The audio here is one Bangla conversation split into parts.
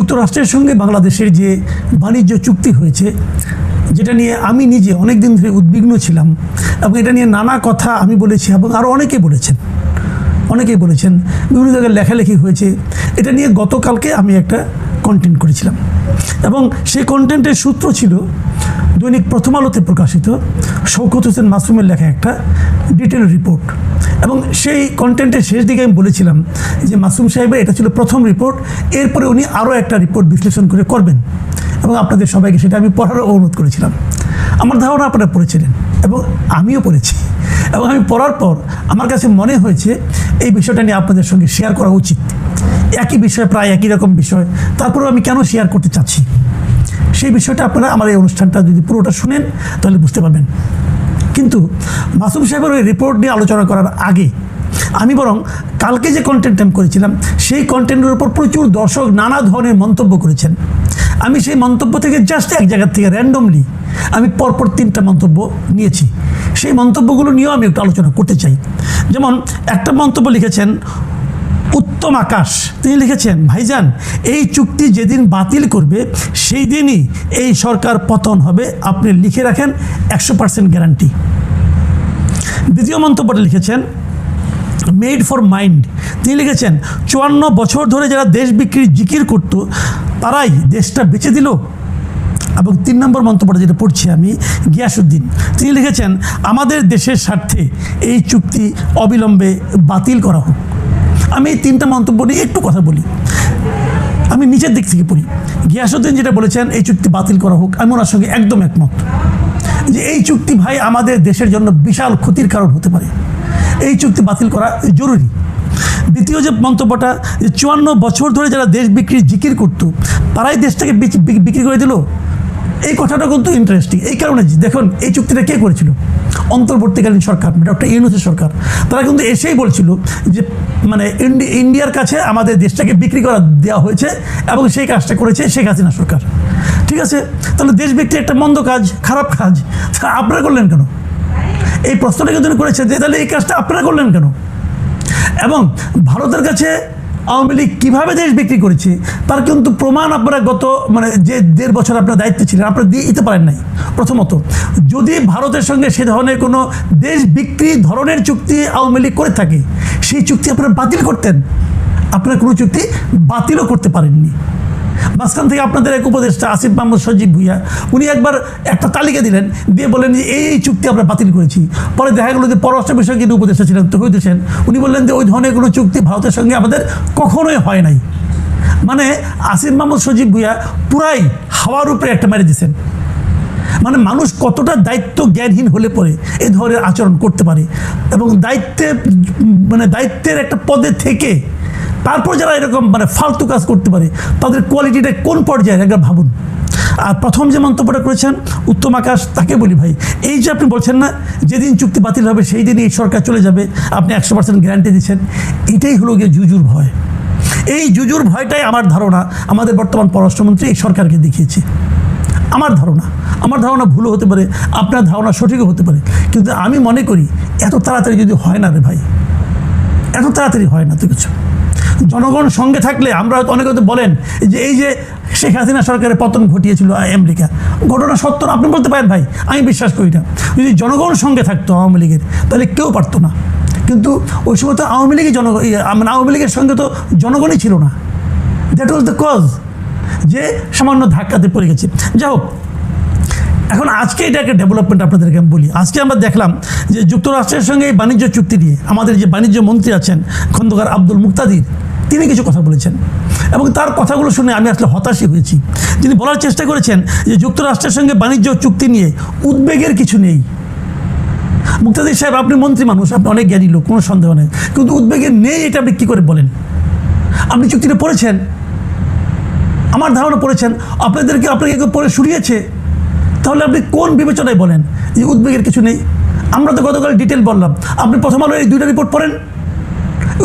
যুক্তরাষ্ট্রের সঙ্গে বাংলাদেশের যে বাণিজ্য চুক্তি হয়েছে, যেটা নিয়ে আমি নিজে অনেক দিন ধরে উদ্বিগ্ন ছিলাম এবং এটা নিয়ে নানা কথা আমি বলেছি এবং আরও অনেকেই বলেছেন, বিভিন্ন জায়গায় লেখালেখি হয়েছে। এটা নিয়ে গতকালকে আমি একটা কন্টেন্ট করেছিলাম এবং সেই কন্টেন্টের সূত্র ছিল দৈনিক প্রথম আলোতে প্রকাশিত শওকত হোসেন মাসুমের লেখা একটা ডিটেল রিপোর্ট। এবং সেই কন্টেন্টের শেষ দিকে আমি বলেছিলাম যে মাসুম সাহেবের এটা ছিল প্রথম রিপোর্ট, এরপরে উনি আরও একটা রিপোর্ট বিশ্লেষণ করে করবেন এবং আপনাদের সবাইকে সেটা আমি পড়ার অনুরোধ করেছিলাম। আমার ধারণা আপনারা পড়েছিলেন এবং আমিও পড়েছি এবং আমি পড়ার পর আমার কাছে মনে হয়েছে এই বিষয়টা নিয়ে আপনাদের সঙ্গে শেয়ার করা উচিত। একই বিষয়, প্রায় একই রকম বিষয়, তারপরেও আমি কেন শেয়ার করতে চাচ্ছি সেই বিষয়টা আপনারা আমার এই অনুষ্ঠানটা যদি পুরোটা শুনেন তাহলে বুঝতে পারবেন। কিন্তু মাসুম সাহেবের ওই রিপোর্ট নিয়ে আলোচনা করার আগে আমি বরং কালকে যে কন্টেন্ট আমি করেছিলাম সেই কন্টেন্টের উপর প্রচুর দর্শক নানা ধরনের মন্তব্য করেছেন। আমি সেই মন্তব্য থেকে জাস্ট এক জায়গা থেকে র্যান্ডমলি আমি পরপর 3টা মন্তব্য নিয়েছি। সেই মন্তব্যগুলো নিয়েও আমি একটু আলোচনা করতে চাই। যেমন একটা মন্তব্য লিখেছেন উত্তম আকাশ, তিনি লিখেছেন, ভাইজান এই চুক্তি যেদিন বাতিল করবে সেই দিনই এই সরকার পতন হবে, আপনি লিখে রাখেন 100% গ্যারান্টি। দ্বিতীয় মন্তব্যটা লিখেছেন মেড ফর মাইন্ড, তিনি লিখেছেন 54 বছর ধরে যারা দেশ বিক্রির জিকির করত তারাই দেশটা বেচে দিল। এবং 3 নম্বর মন্তব্যটা যেটা পড়ছি আমি, গিয়াসউদ্দিন, তিনি লিখেছেন আমাদের দেশের স্বার্থে এই চুক্তি অবিলম্বে বাতিল করা হোক। আমি এই 3টা মন্তব্য নিয়ে একটু কথা বলি। আমি নিচের দিক থেকে পড়ি। গিয়াসউদ্দিন যেটা বলেছেন এই চুক্তি বাতিল করা হোক, আমি ওনার সঙ্গে একদম একমত যে এই চুক্তি ভাই আমাদের দেশের জন্য বিশাল ক্ষতির কারণ হতে পারে, এই চুক্তি বাতিল করা জরুরি। দ্বিতীয় যে মন্তব্যটা, যে 54 বছর ধরে যারা দেশ বিক্রির জিকির করতো তারাই দেশটাকে বিক্রি করে দিল, এই কথাটা কিন্তু ইন্টারেস্টিং। এই কারণে দেখুন এই চুক্তিটা কে করেছিল? অন্তর্বর্তীকালীন সরকার, ডক্টর ইউনূসের সরকার। তারা কিন্তু এসেই বলছিল যে মানে ইন্ডিয়ার কাছে আমাদের দেশটাকে বিক্রি করা দেওয়া হয়েছে এবং সেই কাজটা করেছে শেখ হাসিনা সরকার। ঠিক আছে, তাহলে দেশ বিক্রি একটা মন্দ কাজ, খারাপ কাজ, আপনারা করলেন কেন? এই প্রশ্নটা কিন্তু করেছে যে তাহলে এই কাজটা আপনারা করলেন কেন? এবং ভারতের কাছে আওয়ামী লীগ কীভাবে দেশ বিক্রি করেছে তার কিন্তু প্রমাণ আপনারা গত যে 1.5 বছর আপনারা দায়িত্বে ছিলেন আপনারা দিয়ে দিতে পারেন নাই। প্রথমত, যদি ভারতের সঙ্গে সে ধরনের কোনো দেশ বিক্রি ধরনের চুক্তি আওয়ামী লীগ করে থাকে সেই চুক্তি আপনারা বাতিল করতেন। আপনারা কোনো চুক্তি বাতিলও করতে পারেননি। মাঝখান থেকে আপনাদের এক উপদেষ্টা আসিফ মাহমুদ সজীব ভুইয়া উনি একবার একটা তালিকা দিলেন, দিয়ে বললেন যে এই চুক্তি আমরা বাতিল করেছি। পরে দেখা গেলো যে পররাষ্ট্র বিষয়ক যিনি উপদেষ্টা ছিলেন তৌহিদ হোসেন, উনি বললেন যে ওই ধরনের কোনো চুক্তি ভারতের সঙ্গে আমাদের কখনোই হয় নাই। মানে আসিফ মাহমুদ সজীব ভুইয়া পুরাই হাওয়ার উপরে একটা মেরে দিয়েছেন। মানে মানুষ কতটা দায়িত্ব জ্ঞানহীন হলে পরে এই ধরনের আচরণ করতে পারে এবং দায়িত্বের একটা পদে থেকে তারপর যারা এরকম ফালতু কাজ করতে পারে তাদের কোয়ালিটিটা কোন পর্যায়ে একবার ভাবুন। আর প্রথম যে মন্তব্যটা করেছেন উত্তম আকাশ, তাকে বলি ভাই এই যে আপনি বলছেন না যেদিন চুক্তি বাতিল হবে সেই দিনই এই সরকার চলে যাবে, আপনি 100% গ্যারান্টি দিচ্ছেন, এটাই হলো গিয়ে জুজুর ভয়। এই জুজুর ভয়টাই আমার ধারণা আমাদের বর্তমান পররাষ্ট্রমন্ত্রী এই সরকারকে দেখিয়েছে। আমার ধারণা ভুলও হতে পারে, আপনার ধারণা সঠিকও হতে পারে, কিন্তু আমি মনে করি এত তাড়াতাড়ি যদি হয় না রে ভাই, এত তাড়াতাড়ি হয় না তো কিছু। জনগণ সঙ্গে থাকলে আমরা অনেকে তো বলেন যে এই যে শেখ হাসিনা সরকারের পতন ঘটিয়েছিল আমেরিকা, ঘটনা সত্য আপনি বলতে পারেন ভাই, আমি বিশ্বাস করি না। যদি জনগণ সঙ্গে থাকতো আওয়ামী লীগের তাহলে কেউ পারতো না। কিন্তু ওই সময় তো আওয়ামী লীগের সঙ্গে তো জনগণই ছিল না। দ্যাট ওয়াজ দ্য কজ, যে সামান্য ধাক্কাতে পড়ে গেছে। যাই হোক, এখন আজকে এটা একটা ডেভেলপমেন্ট আপনাদেরকে আমি বলি। আজকে আমরা দেখলাম যে যুক্তরাষ্ট্রের সঙ্গে এই বাণিজ্য চুক্তি নিয়ে আমাদের যে বাণিজ্য মন্ত্রী আছেন খন্দকার আব্দুল মুক্তাদির, তিনি কিছু কথা বলেছেন এবং তার কথাগুলো শুনে আমি আসলে হতাশই হয়েছি। তিনি বলার চেষ্টা করেছেন যে যুক্তরাষ্ট্রের সঙ্গে বাণিজ্য চুক্তি নিয়ে উদ্বেগের কিছু নেই। মুক্তাদির সাহেব, আপনি মন্ত্রী মানুষ, আপনি অনেক জ্ঞানী লোক, কোনো সন্দেহ নেই, কিন্তু উদ্বেগের নেই এটা আপনি কী করে বলেন? আপনি চুক্তিটা পড়েছেন, আমার ধারণা পড়েছেন, আপনাকে কেউ পড়ে শুনিয়েছে, তাহলে আপনি কোন বিবেচনায় বলেন যে উদ্বেগের কিছু নেই? আমরা তো গতকাল ডিটেল বললাম, আপনি প্রথম আলোর এই 2টা রিপোর্ট পড়েন,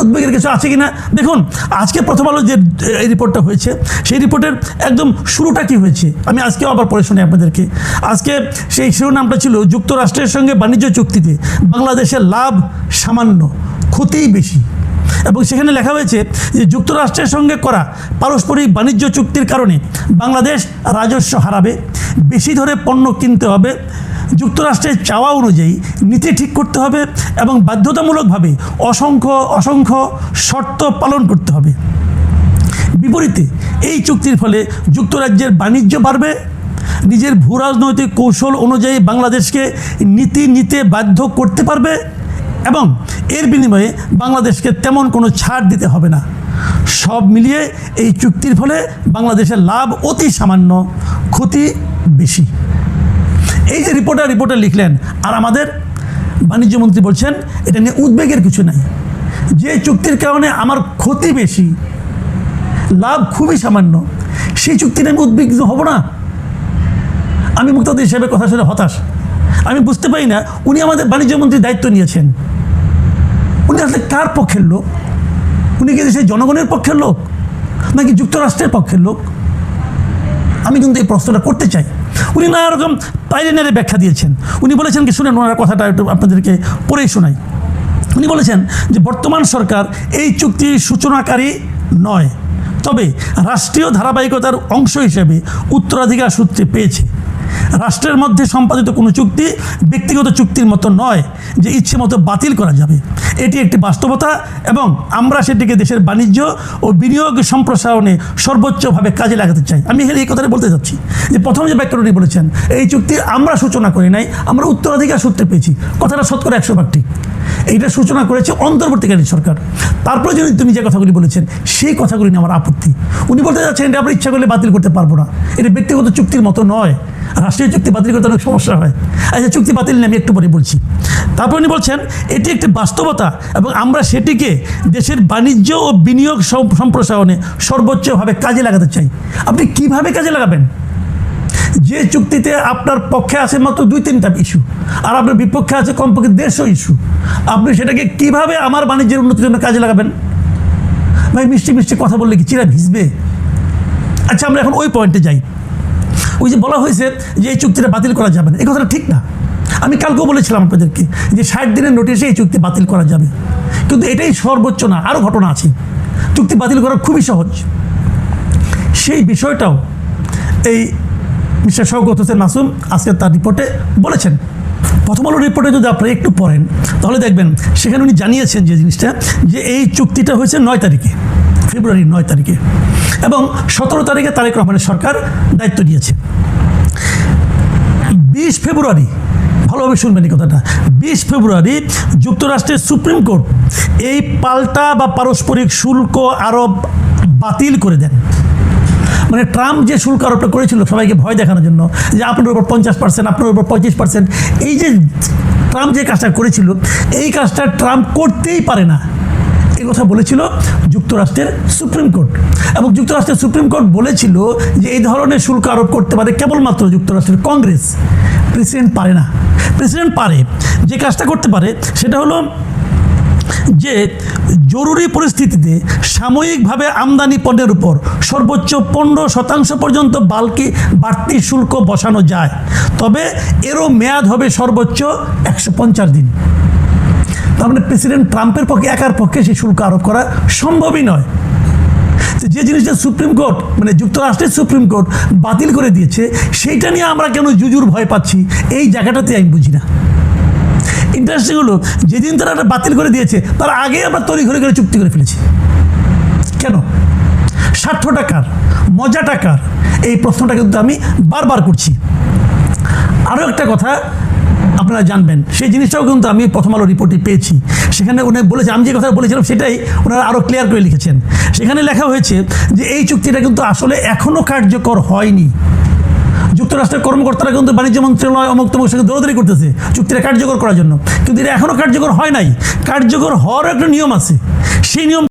উদ্বেগের কিছু আছে কি না দেখুন। আজকে প্রথম আলো যে এই রিপোর্টটা হয়েছে সেই রিপোর্টের একদম শুরুটা কী হয়েছে আমি আজকেও আবার পড়ে শুনি আপনাদেরকে। আজকে সেই শিরোনামটা ছিল যুক্তরাষ্ট্রের সঙ্গে বাণিজ্য চুক্তিতে বাংলাদেশের লাভ সামান্য, ক্ষতিই বেশি। এবং সেখানে লেখা হয়েছে যে যুক্তরাষ্ট্রের সঙ্গে করা পারস্পরিক বাণিজ্য চুক্তির কারণে বাংলাদেশ রাজস্ব হারাবে, বেশি ধরে পণ্য কিনতে হবে, যুক্তরাষ্ট্রের চাওয়া অনুযায়ী নীতি ঠিক করতে হবে এবং বাধ্যতামূলকভাবে অসংখ্য শর্ত পালন করতে হবে। বিপরীতে এই চুক্তির ফলে যুক্তরাজ্যের বাণিজ্য বাড়বে, নিজের ভূরাজনৈতিক কৌশল অনুযায়ী বাংলাদেশকে নীতি নিতে বাধ্য করতে পারবে এবং এর বিনিময়ে বাংলাদেশকে তেমন কোনো ছাড় দিতে হবে না। সব মিলিয়ে এই চুক্তির ফলে বাংলাদেশের লাভ অতি সামান্য, ক্ষতি বেশি। এই যে রিপোর্টার লিখলেন, আর আমাদের বাণিজ্যমন্ত্রী বলছেন এটা নিয়ে উদ্বেগের কিছু নাই, যে চুক্তির কারণে আমার ক্ষতি বেশি, লাভ খুবই সামান্য, সেই চুক্তি নিয়ে আমি উদ্বিগ্ন হব না? আমি মুক্তাদি হিসেবে কথা শুনে হতাশ। আমি বুঝতে পারি না উনি আমাদের বাণিজ্যমন্ত্রীর দায়িত্ব নিয়েছেন, উনি আসলে কার পক্ষের লোক? উনি কি দেশের জনগণের পক্ষের লোক নাকি যুক্তরাষ্ট্রের পক্ষের লোক? আমি কিন্তু এই প্রশ্নটা করতে চাই। উনি নানা রকম পাইলেনারে ব্যাখ্যা দিয়েছেন। উনি বলেছেন কি, শুনেন ওনার কথাটা একটু আপনাদেরকে পড়েই শোনাই। উনি বলেছেন যে বর্তমান সরকার এই চুক্তির সূচনাকারী নয়, তবে রাষ্ট্রীয় ধারাবাহিকতার অংশ হিসেবে উত্তরাধিকার সূত্রে পেয়েছে। রাষ্ট্রের মধ্যে সম্পাদিত কোনো চুক্তি ব্যক্তিগত চুক্তির মতো নয় যে ইচ্ছে মতো বাতিল করা যাবে। এটি একটি বাস্তবতা এবং আমরা সেটিকে দেশের বাণিজ্য ও বিনিয়োগ সম্প্রসারণে সর্বোচ্চভাবে কাজে লাগাতে চাই। আমি এই কথাটা বলতে চাচ্ছি যে প্রথম যে ব্যাখ্যাটি বলেছেন, এই চুক্তির আমরা সূচনা করি নাই, আমরা উত্তরাধিকার সূত্রে পেয়েছি, কথাটা 100% ঠিক। এইটা সূচনা করেছে অন্তর্বর্তীকালীন সরকার। তারপরে যদি তুমি যে কথাগুলি বলেছেন সেই কথাগুলি নিয়ে আমার আপত্তি। উনি বলতে চাচ্ছেন এটা আমরা ইচ্ছা করলে বাতিল করতে পারবো না, এটা ব্যক্তিগত চুক্তির মতো নয়, রাষ্ট্রীয় চুক্তি বাতিল করতে অনেক সমস্যা হয়। আচ্ছা, চুক্তি বাতিল নিয়ে আমি একটু পরে বলছি। তারপর উনি বলছেন এটি একটি বাস্তবতা এবং আমরা সেটিকে দেশের বাণিজ্য ও বিনিয়োগ সম্প্রসারণে সর্বোচ্চভাবে কাজে লাগাতে চাই। আপনি কিভাবে কাজে লাগাবেন? যে চুক্তিতে আপনার পক্ষে আছে মাত্র 2-3টা ইস্যু আর আপনার বিপক্ষে আছে কমপক্ষে 150 ইস্যু, আপনি সেটাকে কিভাবে আমার বাণিজ্যের উন্নতির জন্য কাজে লাগাবেন? ভাই, মিষ্টি মিষ্টি কথা বললে কি চিরা ভিজবে? আচ্ছা, আমরা এখন ওই পয়েন্টে যাই। ওই যে বলা হয়েছে যে এই চুক্তিটা বাতিল করা যাবে না, এই কথাটা ঠিক না। আমি কালকেও বলেছিলাম আপনাদেরকে যে 60 দিনের নোটিশে এই চুক্তি বাতিল করা যাবে, কিন্তু এটাই সর্বোচ্চ না, আরও ঘটনা আছে। চুক্তি বাতিল করা খুবই সহজ। সেই বিষয়টাও এই মিস্টার শওকত হোসেন মাসুম আজকে তার রিপোর্টে বলেছেন। প্রথম আলো রিপোর্টে যদি আপনারা একটু পড়েন তাহলে দেখবেন সেখানে উনি জানিয়েছেন যে জিনিসটা, যে এই চুক্তিটা হয়েছে 9 তারিখে, ফেব্রুয়ারির 9 তারিখে, এবং 17 তারিখে তারেক রহমানের সরকার দায়িত্ব নিয়েছে। 20 ফেব্রুয়ারি, ভালোভাবে শুনবেন এই কথাটা, 20 ফেব্রুয়ারি যুক্তরাষ্ট্রের সুপ্রিম কোর্ট এই পাল্টা বা পারস্পরিক শুল্ক আরোপ বাতিল করে দেন। মানে ট্রাম্প যে শুল্ক আরোপটা করেছিল সবাইকে ভয় দেখানোর জন্য, যে আপনার উপর 50%, আপনার উপর 25%, এই যে ট্রাম্প যে কাজটা করেছিল এই কাজটা ট্রাম্প করতেই পারে না, এই কথা বলেছিল যুক্তরাষ্ট্রের সুপ্রিম কোর্ট। এবং যুক্তরাষ্ট্রের সুপ্রিম কোর্ট বলেছিল যে এই ধরনের শুল্ক আরোপ করতে পারে কেবলমাত্র যুক্তরাষ্ট্রের কংগ্রেস, প্রেসিডেন্ট পারে না। প্রেসিডেন্ট পারে, যে কাজটা করতে পারে সেটা হলো যে জরুরি পরিস্থিতিতে সাময়িকভাবে আমদানি পণ্যের উপর সর্বোচ্চ 15% পর্যন্ত বাড়তি শুল্ক বসানো যায়, তবে এরও মেয়াদ হবে সর্বোচ্চ 150 দিন। তার মানে প্রেসিডেন্ট ট্রাম্পের পক্ষে একার পক্ষে সেই শুল্ক আরোপ করা সম্ভবই নয়। যে জিনিসটা সুপ্রিম কোর্ট, মানে যুক্তরাষ্ট্রের সুপ্রিম কোর্ট বাতিল করে দিয়েছে, সেইটা নিয়ে আমরা কেন জুজুর ভয় পাচ্ছি, এই জায়গাটাতে আমি বুঝি না। ইন্টারেস্টিং হলো, যেদিন তারা এটা বাতিল করে দিয়েছে তার আগে আমরা তড়িঘড়ি করে চুক্তি করে ফেলেছি। কেন? স্বার্থটা কার, মজাটা কার? এই প্রশ্নটা কিন্তু আমি বারবার করছি। আরও একটা কথা আপনারা জানবেন, সেই জিনিসটাও কিন্তু আমি প্রথম আলো রিপোর্টে পেয়েছি। সেখানে উনি বলেছেন, আমি যে কথা বলেছিলাম সেটাই ওনারা আরও ক্লিয়ার করে লিখেছেন। সেখানে লেখা হয়েছে যে এই চুক্তিটা কিন্তু আসলে এখনও কার্যকর হয়নি। যুক্তরাষ্ট্রের কর্মকর্তারা কিন্তু বাণিজ্য মন্ত্রণালয় অমুক তমুক সঙ্গে দৌড়াদৌড়ি করতেছে চুক্তিটা কার্যকর করার জন্য, কিন্তু এটা এখনও কার্যকর হয় নাই। কার্যকর হওয়ার একটা নিয়ম আছে, সেই নিয়ম